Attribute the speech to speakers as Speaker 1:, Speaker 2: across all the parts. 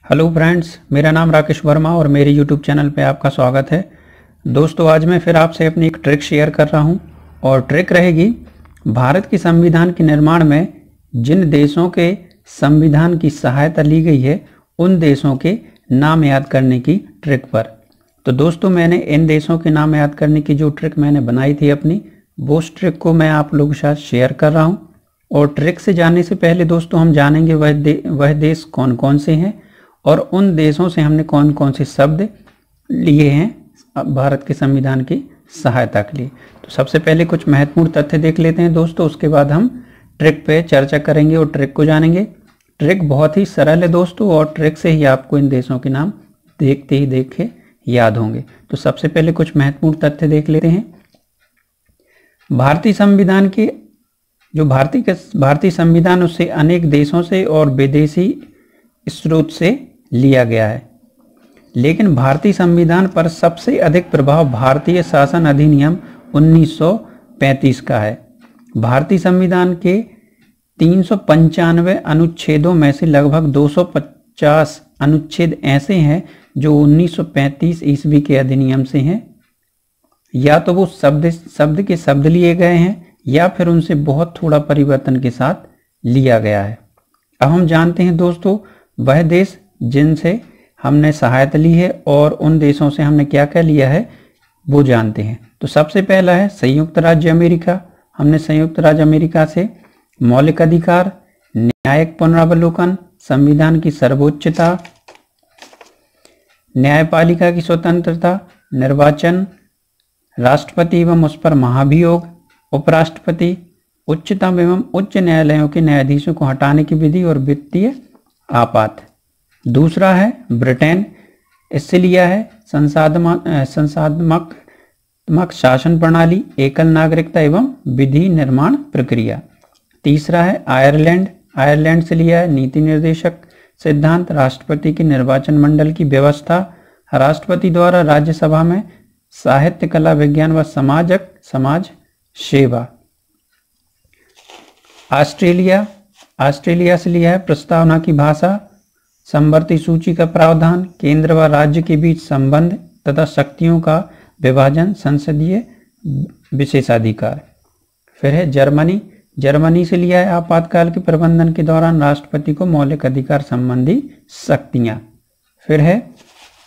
Speaker 1: Hello friends, मेरा नाम राकेश वर्मा और मेरे यूट्यूब चैनल पे आपका स्वागत है। दोस्तों, आज मैं फिर आपसे अपनी एक ट्रिक शेयर कर रहा हूँ और ट्रिक रहेगी भारत के संविधान के निर्माण में जिन देशों के संविधान की सहायता ली गई है उन देशों के नाम याद करने की ट्रिक पर। तो दोस्तों, मैंने इन देशों के नाम याद करने की जो ट्रिक मैंने बनाई थी अपनी, वो उस ट्रिक को मैं आप लोगों के साथ शेयर कर रहा हूँ। और ट्रिक से जानने से पहले दोस्तों, हम जानेंगे वह देश कौन कौन से हैं और उन देशों से हमने कौन कौन से शब्द लिए हैं भारत के संविधान की सहायता के लिए। तो सबसे पहले कुछ महत्वपूर्ण तथ्य देख लेते हैं दोस्तों, उसके बाद हम ट्रिक पे चर्चा करेंगे और ट्रिक को जानेंगे। ट्रिक बहुत ही सरल है दोस्तों और ट्रिक से ही आपको इन देशों के नाम देखते ही देखे याद होंगे। तो सबसे पहले कुछ महत्वपूर्ण तथ्य देख लेते हैं। भारतीय संविधान के जो भारतीय संविधान उससे अनेक देशों से और विदेशी स्रोत से लिया गया है, लेकिन भारतीय संविधान पर सबसे अधिक प्रभाव भारतीय शासन अधिनियम 1935 का है। भारतीय संविधान के 395 अनुच्छेदों में से लगभग 250 अनुच्छेद ऐसे हैं जो 1935 ईस्वी के अधिनियम से हैं। या तो वो शब्द के शब्द लिए गए हैं या फिर उनसे बहुत थोड़ा परिवर्तन के साथ लिया गया है। अब हम जानते हैं दोस्तों वह देश जिनसे हमने सहायता ली है और उन देशों से हमने क्या क्या लिया है वो जानते हैं। तो सबसे पहला है संयुक्त राज्य अमेरिका। हमने संयुक्त राज्य अमेरिका से मौलिक अधिकार, न्यायिक पुनरावलोकन, संविधान की सर्वोच्चता, न्यायपालिका की स्वतंत्रता, निर्वाचन, राष्ट्रपति एवं उस पर महाभियोग, उपराष्ट्रपति, उच्चतम एवं उच्च न्यायालयों के न्यायाधीशों को हटाने की विधि और वित्तीय आपात। दूसरा है ब्रिटेन, इससे लिया है संसाधनात्मक शासन प्रणाली, एकल नागरिकता एवं विधि निर्माण प्रक्रिया। तीसरा है आयरलैंड, आयरलैंड से लिया है नीति निर्देशक सिद्धांत, राष्ट्रपति के निर्वाचन मंडल की व्यवस्था, राष्ट्रपति द्वारा राज्यसभा में साहित्य, कला, विज्ञान व समाज सेवा। ऑस्ट्रेलिया से लिया है प्रस्तावना की भाषा, समवर्ती सूची का प्रावधान, केंद्र व राज्य के बीच संबंध तथा शक्तियों का विभाजन, संसदीय विशेषाधिकार। फिर है जर्मनी से लिया है आपातकाल के प्रबंधन के दौरान राष्ट्रपति को मौलिक अधिकार संबंधी शक्तियां। फिर है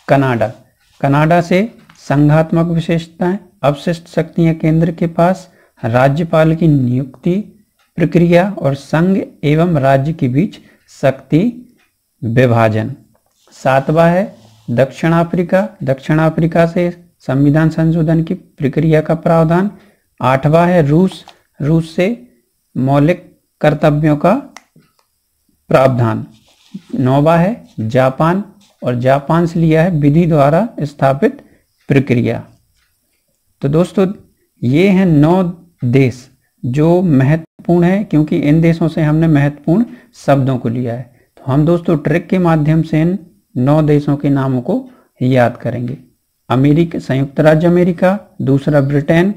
Speaker 1: कनाडा से संघात्मक विशेषताएं, अवशिष्ट शक्तियां केंद्र के पास, राज्यपाल की नियुक्ति प्रक्रिया और संघ एवं राज्य के बीच शक्ति विभाजन। सातवां है दक्षिण अफ्रीका से संविधान संशोधन की प्रक्रिया का प्रावधान। आठवां है रूस से मौलिक कर्तव्यों का प्रावधान। नौवां है जापान और जापान से लिया है विधि द्वारा स्थापित प्रक्रिया। तो दोस्तों, ये हैं 9 देश जो महत्वपूर्ण है, क्योंकि इन देशों से हमने महत्वपूर्ण शब्दों को लिया है। तो हम दोस्तों ट्रिक के माध्यम से इन 9 देशों के नामों को याद करेंगे। संयुक्त राज्य अमेरिका, दूसरा ब्रिटेन,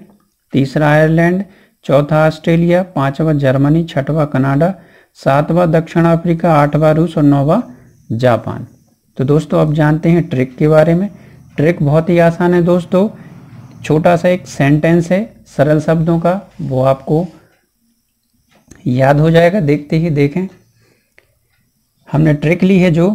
Speaker 1: तीसरा आयरलैंड, चौथा ऑस्ट्रेलिया, पांचवा जर्मनी, छठवां कनाडा, सातवां दक्षिण अफ्रीका, आठवां रूस और नौवां जापान। तो दोस्तों, अब जानते हैं ट्रिक के बारे में। ट्रिक बहुत ही आसान है दोस्तों। छोटा सा एक सेंटेंस है सरल शब्दों का, वो आपको याद हो जाएगा देखते ही। देखें, हमने ट्रिक ली है जो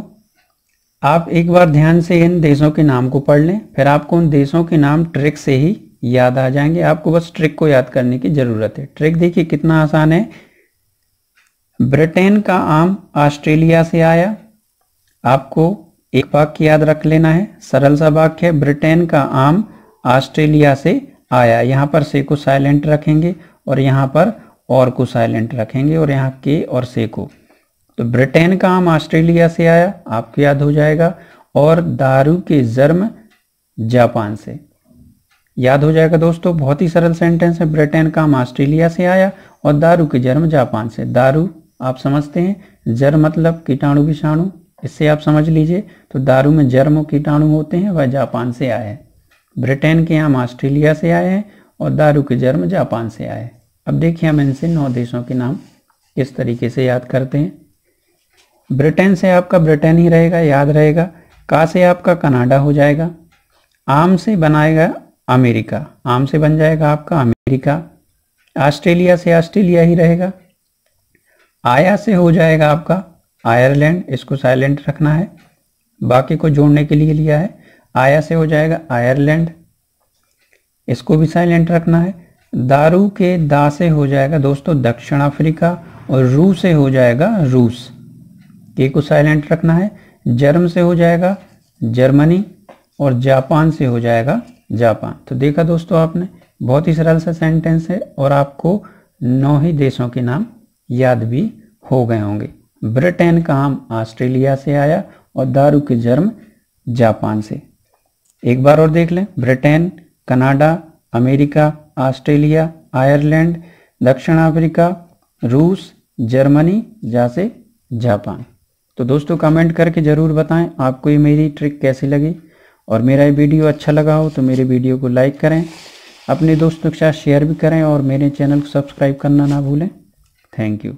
Speaker 1: आप एक बार ध्यान से इन देशों के नाम को पढ़ लें, फिर आपको उन देशों के नाम ट्रिक से ही याद आ जाएंगे। आपको बस ट्रिक को याद करने की जरूरत है। ट्रिक देखिए कितना आसान है। ब्रिटेन का आम ऑस्ट्रेलिया से आया। आपको एक वाक्य याद रख लेना है, सरल सा वाक्य है, ब्रिटेन का आम ऑस्ट्रेलिया से आया। यहाँ पर से को साइलेंट रखेंगे और यहाँ पर और को साइलेंट रखेंगे और यहाँ के और से को। तो ब्रिटेन का आम ऑस्ट्रेलिया से आया आपको याद हो जाएगा। और दारू के जर्म जापान से याद हो जाएगा दोस्तों। बहुत ही सरल सेंटेंस है। ब्रिटेन का आम ऑस्ट्रेलिया से आया और दारू के जर्म जापान से। दारू आप समझते हैं, जर्म मतलब कीटाणु विषाणु, इससे आप समझ लीजिए। तो दारू में जर्म कीटाणु होते हैं, वह जापान से आए हैं। ब्रिटेन के आम ऑस्ट्रेलिया से आए हैं और दारू के जर्म जापान से आए हैं। अब देखिए हम इनसे 9 देशों के नाम किस तरीके से याद करते हैं। ब्रिटेन से आपका ब्रिटेन ही रहेगा, याद रहेगा। का से आपका कनाडा हो जाएगा। आम से बनाएगा अमेरिका, आम से बन जाएगा आपका अमेरिका। ऑस्ट्रेलिया से ऑस्ट्रेलिया ही रहेगा। आया से हो जाएगा आपका आयरलैंड, इसको साइलेंट रखना है, बाकी को जोड़ने के लिए लिया है। आया से हो जाएगा आयरलैंड, इसको भी साइलेंट रखना है। दारू के दा से हो जाएगा दोस्तों दक्षिण अफ्रीका, और रू से हो जाएगा रूस, के को साइलेंट रखना है। जर्म से हो जाएगा जर्मनी, और जापान से हो जाएगा जापान। तो देखा दोस्तों आपने, बहुत ही सरल सा सेंटेंस है और आपको 9 ही देशों के नाम याद भी हो गए होंगे। ब्रिटेन का आम ऑस्ट्रेलिया से आया और दारू के जर्म जापान से। एक बार और देख लें, Britain, Canada, America, Australia, Ireland, दक्षिण अफ्रीका, रूस, जर्मनी, जैसे जापान। तो दोस्तों कमेंट करके ज़रूर बताएं आपको ये मेरी ट्रिक कैसी लगी, और मेरा ये वीडियो अच्छा लगा हो तो मेरे वीडियो को लाइक करें, अपने दोस्तों के साथ शेयर भी करें, और मेरे चैनल को सब्सक्राइब करना ना भूलें। Thank you.